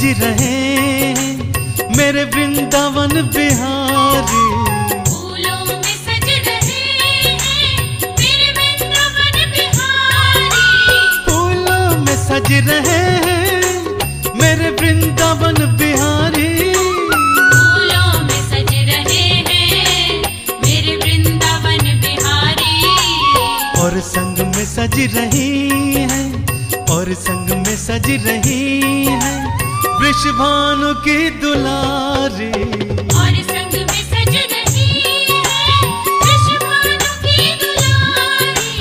सज रहे हैं मेरे वृंदावन बिहारी। फूलों में सज रहे हैं मेरे वृंदावन बिहारी। फूलों में सज रहे हैं मेरे वृंदावन बिहारी। फूलों में सज रहे हैं मेरे वृंदावन बिहारी। और संग में सज रही हैं, और संग में सज रही हैं वृषभानु की दुलारी। और संग में सज रही है वृषभानु की दुलारी।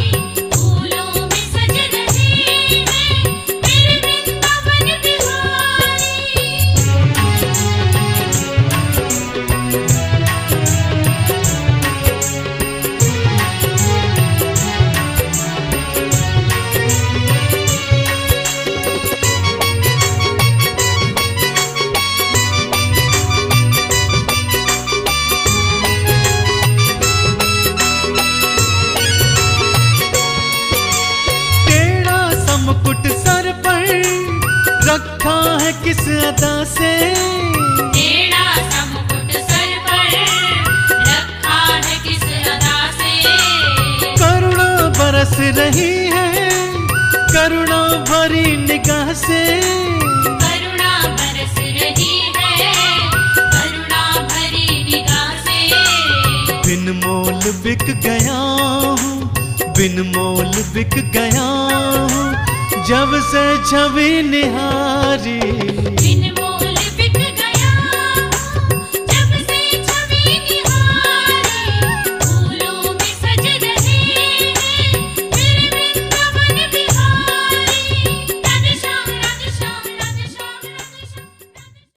फूलों में सज रहे हैं मेरे वृंदावन बिहारी। मुकुट सर पर रखा है किस अदा से। टेढ़ा सा मुकुट सर पर रखा है किस अदा से। करुणा बरस रही है करुणा भरी निगाह से। करुणा बरस रही है करुणा भरी निगाह से। बिन मोल बिक गया हूँ, बिन मोल बिक गया हूँ जब से छवि निहारी।